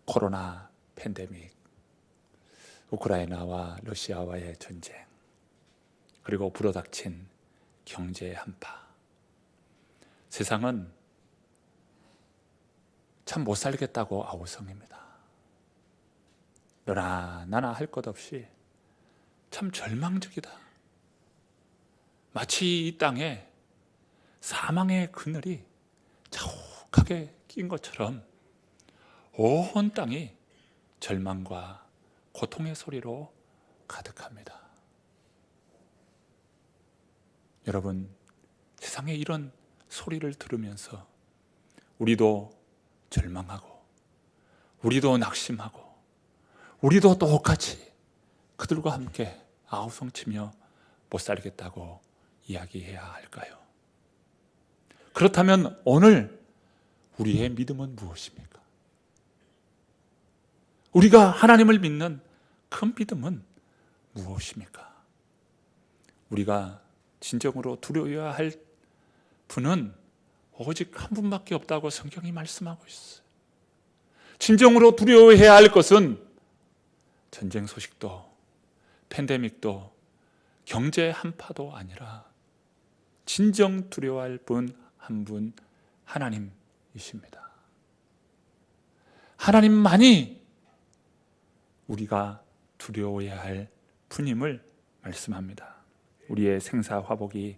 코로나 팬데믹, 우크라이나와 러시아와의 전쟁, 그리고 불어닥친 경제 한파. 세상은 참 못 살겠다고 아우성입니다. 너나 나나 할 것 없이 참 절망적이다. 마치 이 땅에 사망의 그늘이 자욱하게 낀 것처럼 온 땅이 절망과 고통의 소리로 가득합니다. 여러분, 세상에 이런 소리를 들으면서 우리도 절망하고, 우리도 낙심하고, 우리도 똑같이 그들과 함께 아우성치며 못 살겠다고 이야기해야 할까요? 그렇다면 오늘 우리의 믿음은 무엇입니까? 우리가 하나님을 믿는 큰 믿음은 무엇입니까? 우리가 진정으로 두려워해야 할 분은 오직 한 분밖에 없다고 성경이 말씀하고 있어요. 진정으로 두려워해야 할 것은 전쟁 소식도, 팬데믹도, 경제 한파도 아니라 진정 두려워할 분 한 분, 하나님이십니다. 하나님만이 우리가 두려워해야 할 분임을 말씀합니다. 우리의 생사화복이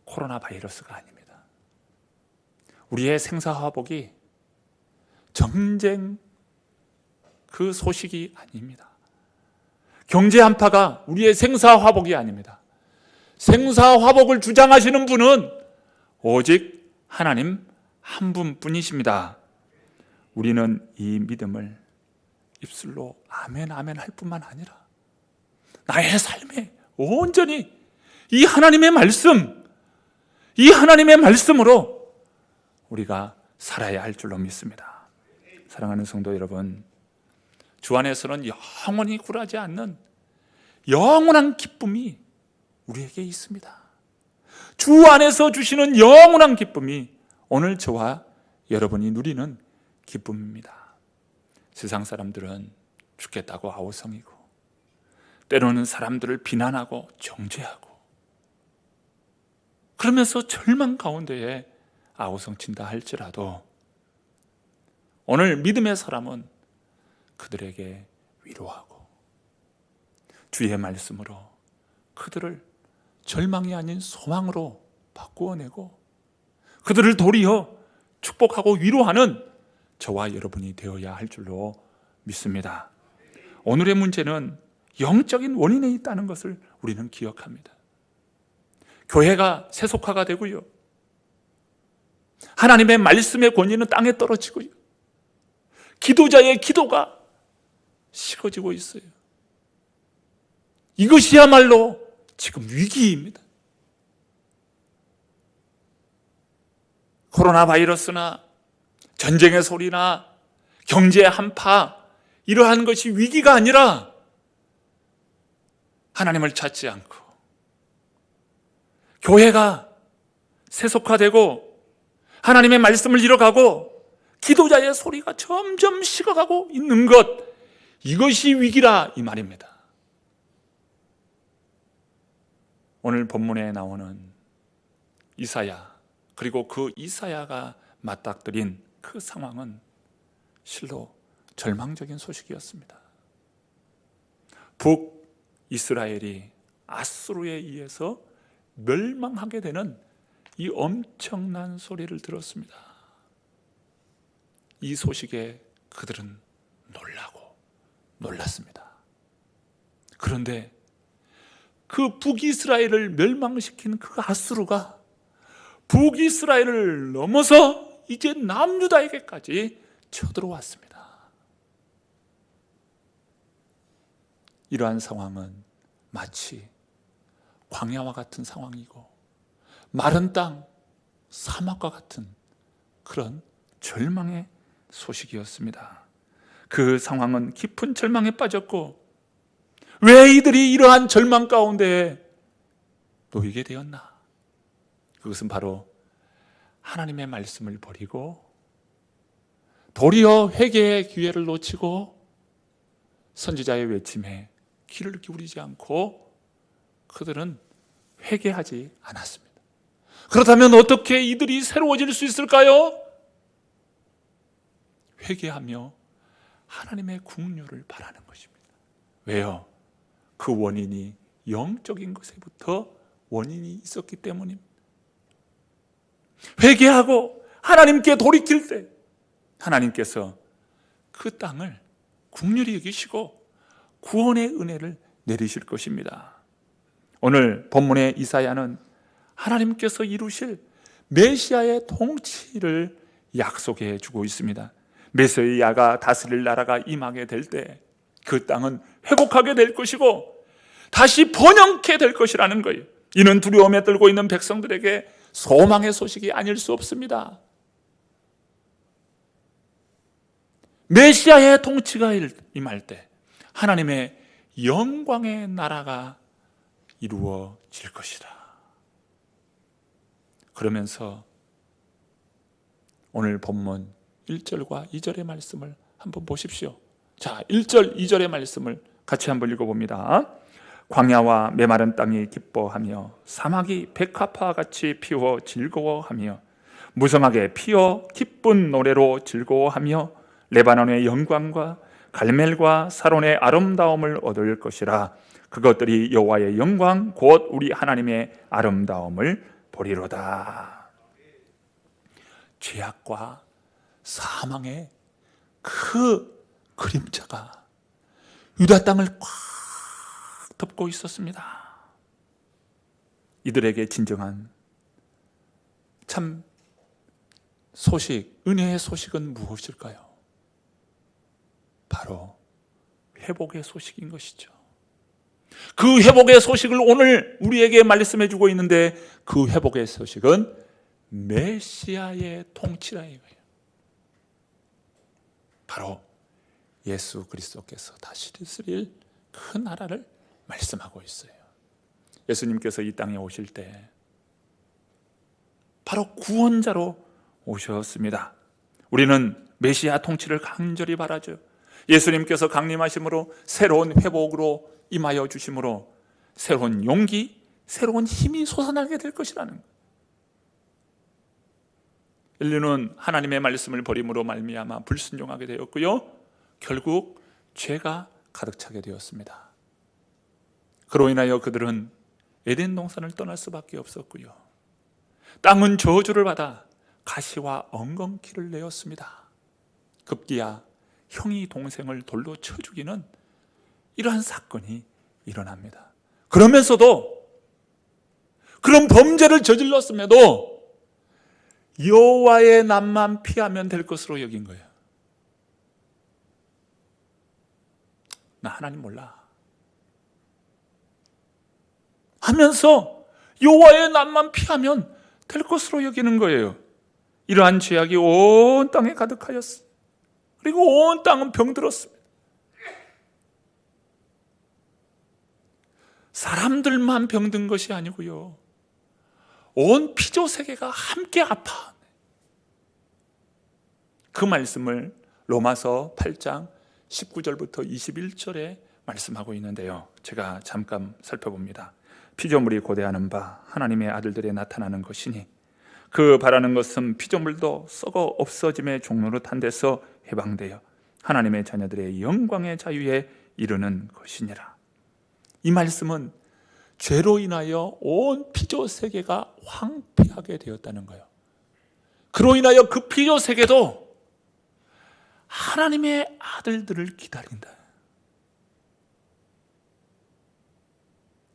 코로나 바이러스가 아닙니다. 우리의 생사화복이 전쟁 그 소식이 아닙니다. 경제 한파가 우리의 생사화복이 아닙니다. 생사화복을 주장하시는 분은 오직 하나님 한 분뿐이십니다. 우리는 이 믿음을 입술로 아멘 아멘 할 뿐만 아니라 나의 삶에 온전히 이 하나님의 말씀, 이 하나님의 말씀으로 우리가 살아야 할 줄로 믿습니다. 사랑하는 성도 여러분, 주 안에서는 영원히 굴하지 않는 영원한 기쁨이 우리에게 있습니다. 주 안에서 주시는 영원한 기쁨이 오늘 저와 여러분이 누리는 기쁨입니다. 세상 사람들은 죽겠다고 아우성이고, 때로는 사람들을 비난하고 정죄하고, 그러면서 절망 가운데에 아우성친다 할지라도 오늘 믿음의 사람은 그들에게 위로하고 주의 말씀으로 그들을 절망이 아닌 소망으로 바꾸어내고 그들을 도리어 축복하고 위로하는 저와 여러분이 되어야 할 줄로 믿습니다. 오늘의 문제는 영적인 원인에 있다는 것을 우리는 기억합니다. 교회가 세속화가 되고요, 하나님의 말씀의 권위는 땅에 떨어지고요, 기도자의 기도가 식어지고 있어요. 이것이야말로 지금 위기입니다. 코로나 바이러스나 전쟁의 소리나 경제 한파, 이러한 것이 위기가 아니라 하나님을 찾지 않고 교회가 세속화되고 하나님의 말씀을 잃어가고 기도자의 소리가 점점 식어가고 있는 것, 이것이 위기라 이 말입니다. 오늘 본문에 나오는 이사야, 그리고 그 이사야가 맞닥뜨린 그 상황은 실로 절망적인 소식이었습니다. 북이스라엘이 아수르에 의해서 멸망하게 되는 이 엄청난 소리를 들었습니다. 이 소식에 그들은 놀랐습니다. 그런데 그 북이스라엘을 멸망시킨 그 아수르가 북이스라엘을 넘어서 이제 남유다에게까지 쳐들어왔습니다. 이러한 상황은 마치 광야와 같은 상황이고 마른 땅, 사막과 같은 그런 절망의 소식이었습니다. 그 상황은 깊은 절망에 빠졌고, 왜 이들이 이러한 절망 가운데 놓이게 되었나? 그것은 바로 하나님의 말씀을 버리고 도리어 회개의 기회를 놓치고 선지자의 외침에 귀를 기울이지 않고 그들은 회개하지 않았습니다. 그렇다면 어떻게 이들이 새로워질 수 있을까요? 회개하며 하나님의 긍휼을 바라는 것입니다. 왜요? 그 원인이 영적인 것에부터 원인이 있었기 때문입니다. 회개하고 하나님께 돌이킬 때 하나님께서 그 땅을 긍휼히 여기시고 구원의 은혜를 내리실 것입니다. 오늘 본문의 이사야는 하나님께서 이루실 메시아의 통치를 약속해 주고 있습니다. 메시아가 다스릴 나라가 임하게 될 때 그 땅은 회복하게 될 것이고 다시 번영케 될 것이라는 거예요. 이는 두려움에 떨고 있는 백성들에게 소망의 소식이 아닐 수 없습니다. 메시아의 통치가 임할 때 하나님의 영광의 나라가 이루어질 것이다. 그러면서 오늘 본문 1절과 2절의 말씀을 한번 보십시오. 자, 1절, 2절의 말씀을 같이 한번 읽어봅니다. 광야와 메마른 땅이 기뻐하며 사막이 백합화 같이 피워 즐거워하며 무성하게 피어 기쁜 노래로 즐거워하며 레바논의 영광과 갈멜과 사론의 아름다움을 얻을 것이라. 그것들이 여호와의 영광 곧 우리 하나님의 아름다움을 보리로다. 죄악과 사망의 그 그림자가 유다 땅을 꽉 덮고 있었습니다. 이들에게 진정한 참 소식, 은혜의 소식은 무엇일까요? 바로 회복의 소식인 것이죠. 그 회복의 소식을 오늘 우리에게 말씀해 주고 있는데 그 회복의 소식은 메시아의 통치라 이거예요. 바로 예수 그리스도께서 다스릴 그 나라를 말씀하고 있어요. 예수님께서 이 땅에 오실 때 바로 구원자로 오셨습니다. 우리는 메시아 통치를 간절히 바라죠. 예수님께서 강림하심으로 새로운 회복으로 임하여 주심으로 새로운 용기, 새로운 힘이 솟아나게 될 것이라는 거예요. 인류는 하나님의 말씀을 버림으로 말미암아 불순종하게 되었고요, 결국 죄가 가득 차게 되었습니다. 그로 인하여 그들은 에덴 동산을 떠날 수밖에 없었고요, 땅은 저주를 받아 가시와 엉겅퀴를 내었습니다. 급기야 형이 동생을 돌로 쳐 죽이는 이러한 사건이 일어납니다. 그러면서도 그런 범죄를 저질렀음에도 여호와의 낯만 피하면 될 것으로 여긴 거예요. 나 하나님 몰라 하면서 여호와의 낯만 피하면 될 것으로 여기는 거예요. 이러한 죄악이 온 땅에 가득하였어. 그리고 온 땅은 병들었습니다. 사람들만 병든 것이 아니고요, 온 피조 세계가 함께 아파. 그 말씀을 로마서 8장 19절부터 21절에 말씀하고 있는데요, 제가 잠깐 살펴봅니다. 피조물이 고대하는 바 하나님의 아들들에 나타나는 것이니 그 바라는 것은 피조물도 썩어 없어짐의 종로로 탄 데서 해방되어 하나님의 자녀들의 영광의 자유에 이르는 것이니라. 이 말씀은 죄로 인하여 온 피조 세계가 황폐하게 되었다는 거예요. 그로 인하여 그 피조 세계도 하나님의 아들들을 기다린다.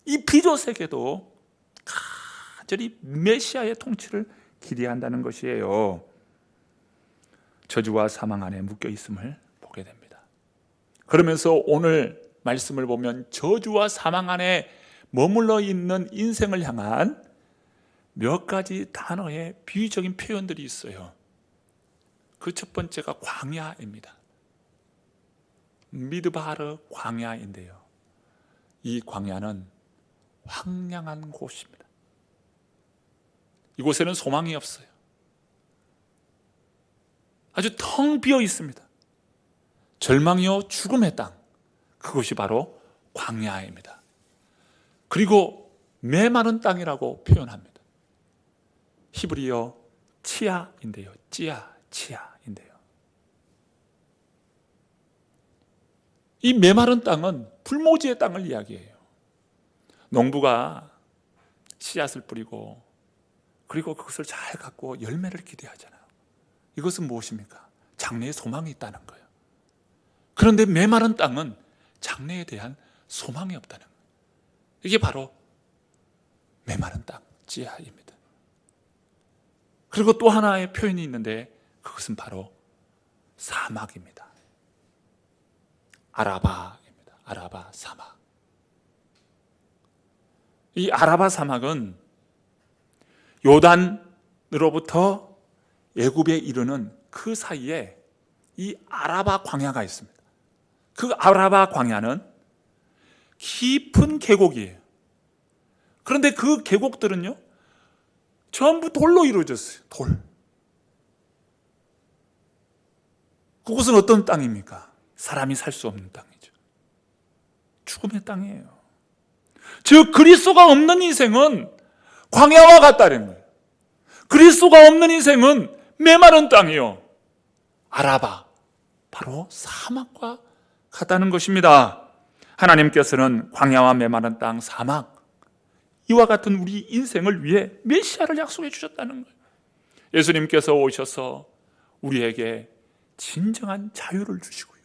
이 피조 세계도 간절히 메시아의 통치를 기대한다는 것이에요. 저주와 사망 안에 묶여 있음을 보게 됩니다. 그러면서 오늘 말씀을 보면 저주와 사망 안에 머물러 있는 인생을 향한 몇 가지 단어의 비유적인 표현들이 있어요. 그 첫 번째가 광야입니다. 미드바르 광야인데요, 이 광야는 황량한 곳입니다. 이곳에는 소망이 없어요. 아주 텅 비어 있습니다. 절망이요 죽음의 땅, 그것이 바로 광야입니다. 그리고 메마른 땅이라고 표현합니다. 히브리어 치아인데요. 치아인데요. 이 메마른 땅은 불모지의 땅을 이야기해요. 농부가 씨앗을 뿌리고 그리고 그것을 잘 갖고 열매를 기대하잖아요. 이것은 무엇입니까? 장래에 소망이 있다는 거예요. 그런데 메마른 땅은 장래에 대한 소망이 없다는 거예요. 이게 바로 메마른 땅, 찌아입니다. 그리고 또 하나의 표현이 있는데 그것은 바로 사막입니다. 아라바입니다. 아라바 사막. 이 아라바 사막은 요단으로부터 애굽에 이르는 그 사이에 이 아라바 광야가 있습니다. 그 아라바 광야는 깊은 계곡이에요. 그런데 그 계곡들은요, 전부 돌로 이루어졌어요. 돌. 그곳은 어떤 땅입니까? 사람이 살 수 없는 땅이죠. 죽음의 땅이에요. 즉 그리스도가 없는 인생은 광야와 같다는 거예요. 그리스도가 없는 인생은 메마른 땅이요, 아라바, 바로 사막과 같다는 것입니다. 하나님께서는 광야와 메마른 땅, 사막, 이와 같은 우리 인생을 위해 메시아를 약속해 주셨다는 거예요. 예수님께서 오셔서 우리에게 진정한 자유를 주시고요,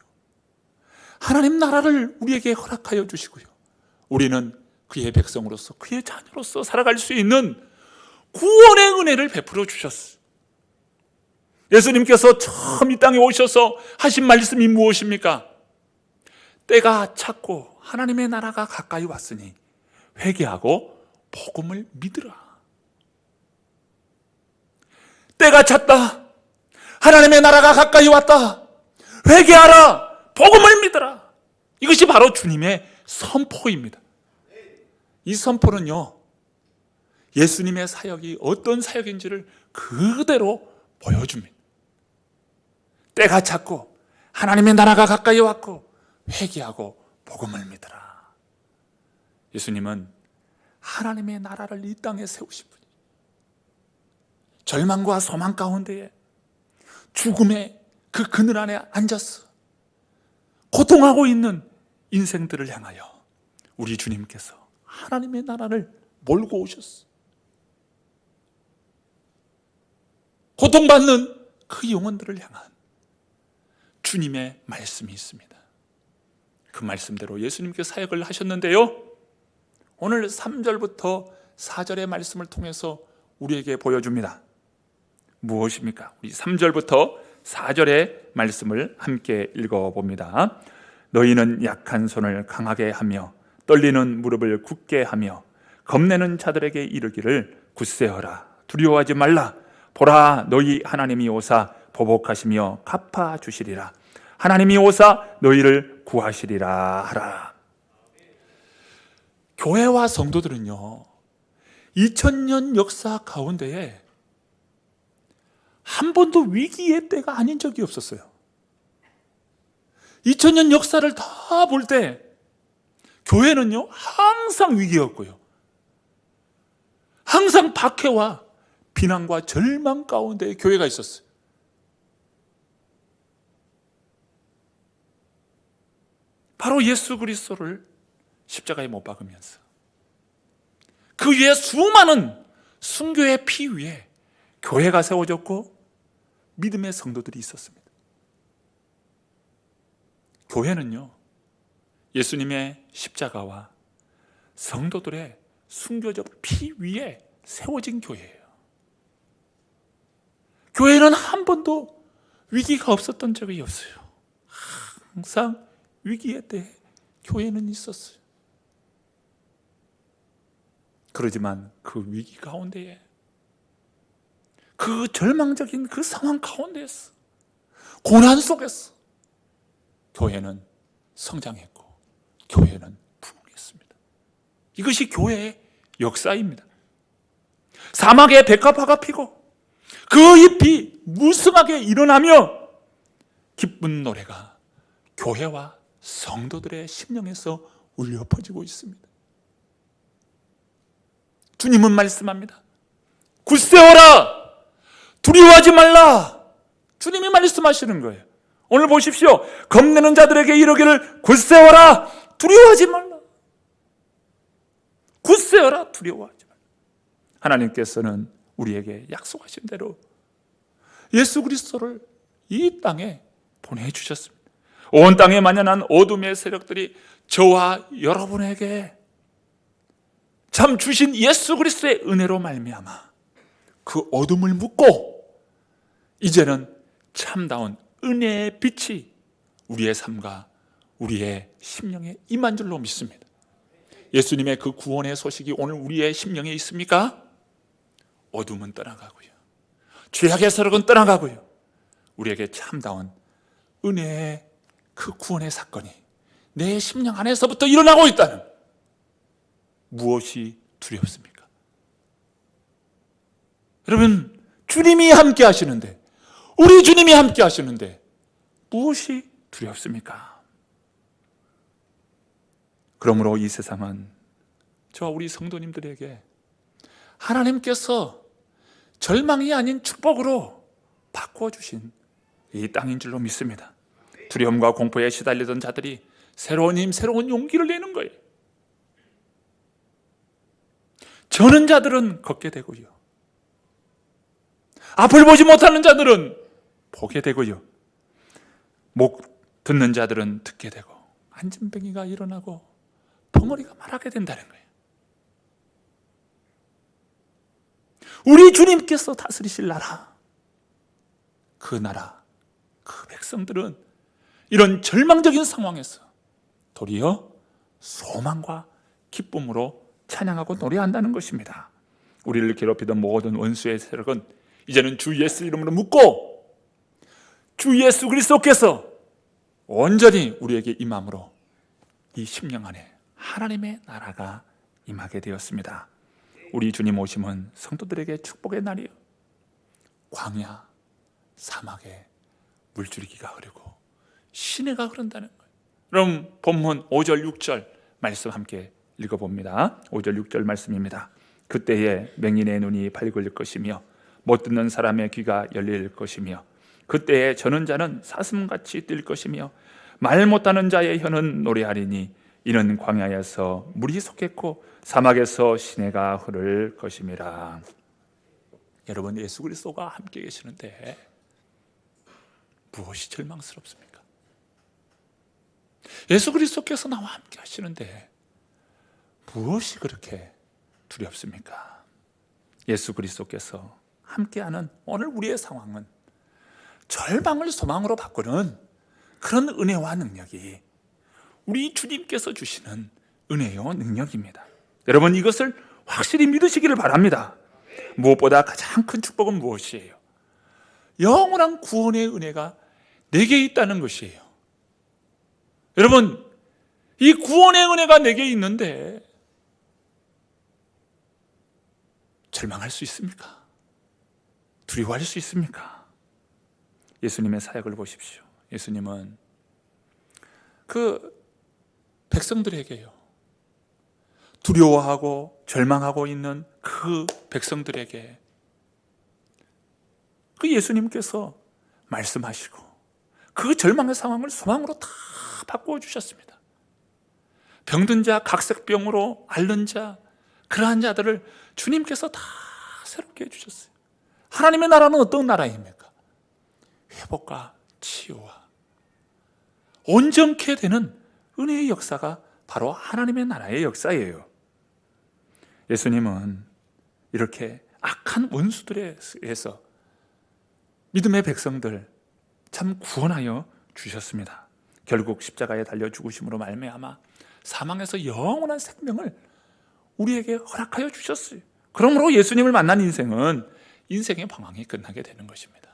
하나님 나라를 우리에게 허락하여 주시고요, 우리는 그의 백성으로서, 그의 자녀로서 살아갈 수 있는 구원의 은혜를 베풀어 주셨어요. 예수님께서 처음 이 땅에 오셔서 하신 말씀이 무엇입니까? 때가 찼고 하나님의 나라가 가까이 왔으니 회개하고 복음을 믿으라. 때가 찼다. 하나님의 나라가 가까이 왔다. 회개하라. 복음을 믿으라. 이것이 바로 주님의 선포입니다. 이 선포는요, 예수님의 사역이 어떤 사역인지를 그대로 보여줍니다. 때가 찼고 하나님의 나라가 가까이 왔고 회개하고 복음을 믿으라. 예수님은 하나님의 나라를 이 땅에 세우신 분이, 절망과 소망 가운데에 죽음의 그 그늘 안에 앉아서 고통하고 있는 인생들을 향하여 우리 주님께서 하나님의 나라를 몰고 오셨어. 고통받는 그 영혼들을 향한 주님의 말씀이 있습니다. 그 말씀대로 예수님께서 사역을 하셨는데요, 오늘 3절부터 4절의 말씀을 통해서 우리에게 보여줍니다. 무엇입니까? 우리 3절부터 4절의 말씀을 함께 읽어봅니다. 너희는 약한 손을 강하게 하며 떨리는 무릎을 굳게 하며 겁내는 자들에게 이르기를 굳세어라, 두려워하지 말라. 보라, 너희 하나님이 오사 보복하시며 갚아주시리라. 하나님이 오사 너희를 구하시리라 하라. 교회와 성도들은요, 2000년 역사 가운데에 한 번도 위기의 때가 아닌 적이 없었어요. 2000년 역사를 다 볼 때 교회는요, 항상 위기였고요, 항상 박해와 비난과 절망 가운데 교회가 있었어요. 바로 예수 그리스도를 십자가에 못 박으면서 그 위에 수많은 순교의 피 위에 교회가 세워졌고 믿음의 성도들이 있었습니다. 교회는요, 예수님의 십자가와 성도들의 순교적 피 위에 세워진 교회예요. 교회는 한 번도 위기가 없었던 적이 없어요. 항상 위기의 때에 교회는 있었어요. 그러지만 그 위기 가운데에, 그 절망적인 그 상황 가운데에서, 고난 속에서 교회는 성장했고 교회는 부흥했습니다. 이것이 교회의 역사입니다. 사막에 백합화가 피고 그 잎이 무성하게 일어나며 기쁜 노래가 교회와 성도들의 심령에서 울려 퍼지고 있습니다. 주님은 말씀합니다. 굳세어라! 두려워하지 말라! 주님이 말씀하시는 거예요. 오늘 보십시오. 겁내는 자들에게 이르기를 굳세어라! 두려워하지 말라. 굳세어라! 두려워하지 말라. 하나님께서는 우리에게 약속하신 대로 예수 그리스도를 이 땅에 보내주셨습니다. 온 땅에 만연한 어둠의 세력들이 저와 여러분에게 참 주신 예수 그리스도의 은혜로 말미암아 그 어둠을 묻고 이제는 참다운 은혜의 빛이 우리의 삶과 우리의 심령에 임한 줄로 믿습니다. 예수님의 그 구원의 소식이 오늘 우리의 심령에 있습니까? 어둠은 떠나가고요, 죄악의 세력은 떠나가고요, 우리에게 참다운 은혜의 그 구원의 사건이 내 심령 안에서부터 일어나고 있다는, 무엇이 두렵습니까? 여러분, 주님이 함께 하시는데, 우리 주님이 함께 하시는데 무엇이 두렵습니까? 그러므로 이 세상은 저와 우리 성도님들에게 하나님께서 절망이 아닌 축복으로 바꿔주신 이 땅인 줄로 믿습니다. 두려움과 공포에 시달리던 자들이 새로운 힘, 새로운 용기를 내는 거예요. 저는 자들은 걷게 되고요, 앞을 보지 못하는 자들은 보게 되고요, 목 듣는 자들은 듣게 되고, 안진뱅이가 일어나고 벙어리가 말하게 된다는 거예요. 우리 주님께서 다스리실 나라, 그 나라, 그 백성들은 이런 절망적인 상황에서 도리어 소망과 기쁨으로 찬양하고 노래한다는 것입니다. 우리를 괴롭히던 모든 원수의 세력은 이제는 주 예수 이름으로 묻고 주 예수 그리스도께서 온전히 우리에게 임함으로 이 심령 안에 하나님의 나라가 임하게 되었습니다. 우리 주님 오심은 성도들에게 축복의 날이요, 광야, 사막에 물줄기가 흐르고 시내가 흐른다는 거예요. 그럼 본문 5절 6절 말씀 함께 읽어봅니다. 5절 6절 말씀입니다. 그때에 맹인의 눈이 밝을 것이며 못 듣는 사람의 귀가 열릴 것이며 그때에 저는 자는 사슴같이 뛸 것이며 말 못하는 자의 혀는 노래하리니 이는 광야에서 물이 솟겠고 사막에서 시내가 흐를 것임이라. 여러분, 예수 그리스도가 함께 계시는데 무엇이 절망스럽습니까? 예수 그리스도께서 나와 함께 하시는데 무엇이 그렇게 두렵습니까? 예수 그리스도께서 함께하는 오늘 우리의 상황은 절망을 소망으로 바꾸는 그런 은혜와 능력이 우리 주님께서 주시는 은혜요 능력입니다. 여러분, 이것을 확실히 믿으시기를 바랍니다. 무엇보다 가장 큰 축복은 무엇이에요? 영원한 구원의 은혜가 내게 있다는 것이에요. 여러분, 이 구원의 은혜가 내게 있는데 절망할 수 있습니까? 두려워할 수 있습니까? 예수님의 사역을 보십시오. 예수님은 그 백성들에게요, 두려워하고 절망하고 있는 그 백성들에게 그 예수님께서 말씀하시고 그 절망의 상황을 소망으로 다 바꾸어 주셨습니다. 병든 자, 각색병으로 앓는 자, 그러한 자들을 주님께서 다 새롭게 해주셨어요. 하나님의 나라는 어떤 나라입니까? 회복과 치유와 온전케 되는 은혜의 역사가 바로 하나님의 나라의 역사예요. 예수님은 이렇게 악한 원수들에 의해서 믿음의 백성들 참 구원하여 주셨습니다. 결국 십자가에 달려 죽으심으로 말미암아 사망에서 영원한 생명을 우리에게 허락하여 주셨어요. 그러므로 예수님을 만난 인생은 인생의 방황이 끝나게 되는 것입니다.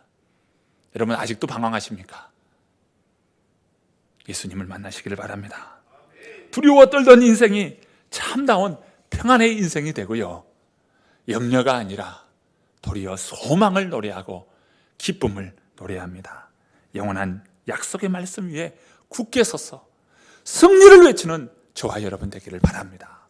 여러분, 아직도 방황하십니까? 예수님을 만나시기를 바랍니다. 두려워 떨던 인생이 참다운 평안의 인생이 되고요, 염려가 아니라 도리어 소망을 노래하고 기쁨을 노래합니다. 영원한 약속의 말씀 위에 굳게 서서 승리를 외치는 저와 여러분 되기를 바랍니다.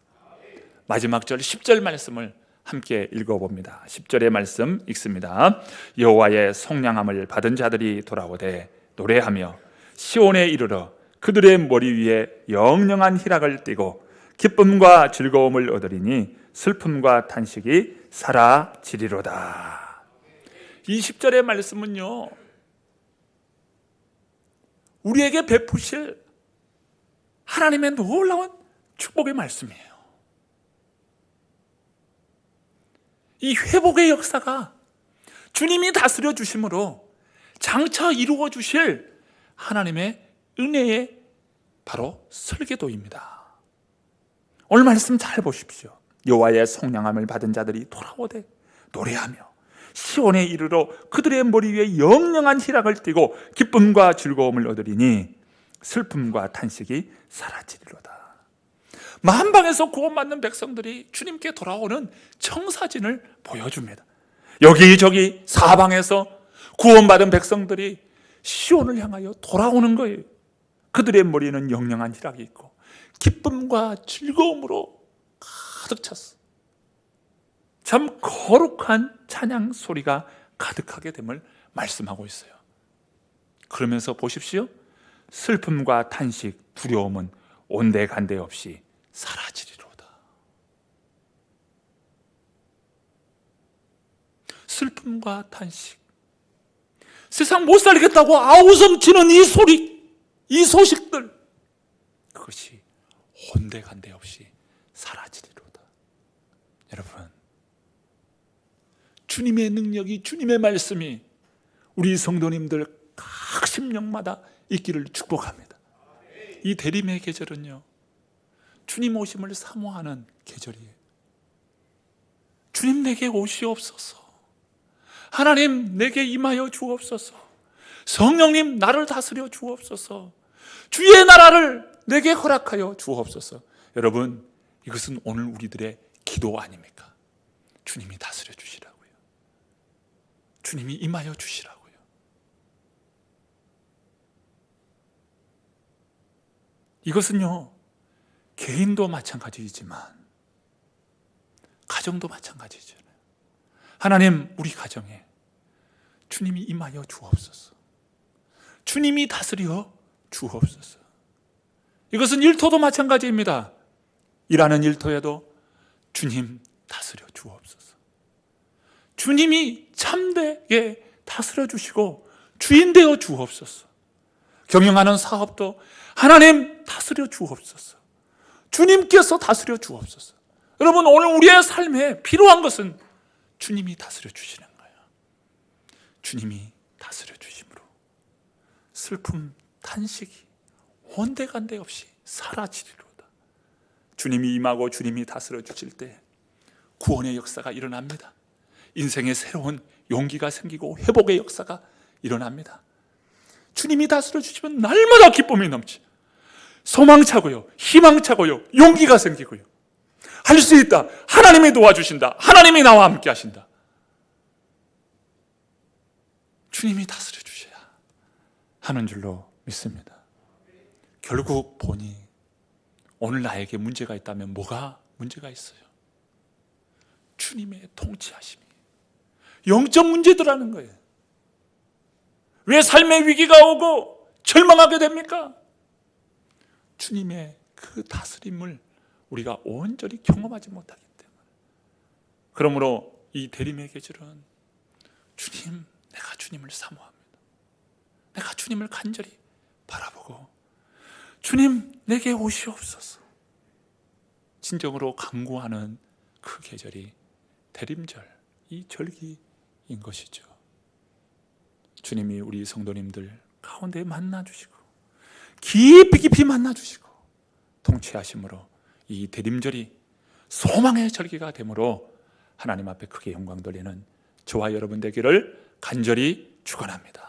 마지막 절 10절 말씀을 함께 읽어봅니다. 10절의 말씀 읽습니다. 여호와의 속량함을 받은 자들이 돌아오되 노래하며 시온에 이르러 그들의 머리 위에 영영한 희락을 띠고 기쁨과 즐거움을 얻으리니 슬픔과 탄식이 사라지리로다. 이 10절의 말씀은요, 우리에게 베푸실 하나님의 놀라운 축복의 말씀이에요. 이 회복의 역사가 주님이 다스려 주심으로 장차 이루어 주실 하나님의 은혜의 바로 설계도입니다. 오늘 말씀 잘 보십시오. 여호와의 속량함을 받은 자들이 돌아오되 노래하며 시온에 이르러 그들의 머리 위에 영영한 희락을 띠고 기쁨과 즐거움을 얻으리니 슬픔과 탄식이 사라지리로다. 만방에서 구원받는 백성들이 주님께 돌아오는 청사진을 보여줍니다. 여기저기 사방에서 구원받은 백성들이 시온을 향하여 돌아오는 거예요. 그들의 머리에는 영영한 희락이 있고 기쁨과 즐거움으로 가득 찼어. 참 거룩한 찬양 소리가 가득하게 됨을 말씀하고 있어요. 그러면서 보십시오. 슬픔과 탄식, 두려움은 온데간데 없이 사라지리로다. 슬픔과 탄식, 세상 못 살겠다고 아우성치는 이 소리, 이 소식들, 그것이 온데간데 없이 사라지리로다. 여러분, 주님의 능력이, 주님의 말씀이 우리 성도님들 각 심령마다 있기를 축복합니다. 이 대림의 계절은요, 주님 오심을 사모하는 계절이에요. 주님 내게 오시옵소서. 하나님 내게 임하여 주옵소서. 성령님 나를 다스려 주옵소서. 주의 나라를 내게 허락하여 주옵소서. 여러분, 이것은 오늘 우리들의 기도 아닙니까? 주님이 다스려 주시라고요. 주님이 임하여 주시라고요. 이것은요, 개인도 마찬가지이지만 가정도 마찬가지잖아요. 하나님, 우리 가정에 주님이 임하여 주옵소서. 주님이 다스려 주옵소서. 이것은 일터도 마찬가지입니다. 일하는 일터에도 주님 다스려 주옵소서. 주님이 참되게 다스려 주시고 주인 되어 주옵소서. 경영하는 사업도 하나님 다스려 주옵소서. 주님께서 다스려 주옵소서. 여러분, 오늘 우리의 삶에 필요한 것은 주님이 다스려 주시는 거예요. 주님이 다스려 주심으로 슬픔, 탄식이 온데간데 없이 사라지리로다. 주님이 임하고 주님이 다스려 주실 때 구원의 역사가 일어납니다. 인생에 새로운 용기가 생기고 회복의 역사가 일어납니다. 주님이 다스려 주시면 날마다 기쁨이 넘치, 소망차고요, 희망차고요, 용기가 생기고요. 할 수 있다. 하나님이 도와주신다. 하나님이 나와 함께 하신다. 주님이 다스려 주셔야 하는 줄로 믿습니다. 결국 보니 오늘 나에게 문제가 있다면 뭐가 문제가 있어요? 주님의 통치하심이 영적 문제더라는 거예요. 왜 삶의 위기가 오고 절망하게 됩니까? 주님의 그 다스림을 우리가 온전히 경험하지 못하기 때문에. 그러므로 이 대림의 계절은 주님, 내가 주님을 사모합니다. 내가 주님을 간절히 바라보고 주님 내게 오시옵소서 진정으로 간구하는 그 계절이 대림절, 이 절기인 것이죠. 주님이 우리 성도님들 가운데 만나주시고 깊이 깊이 만나주시고 통치하심으로 이 대림절이 소망의 절기가 되므로 하나님 앞에 크게 영광 돌리는 저와 여러분 되기를 간절히 축원합니다.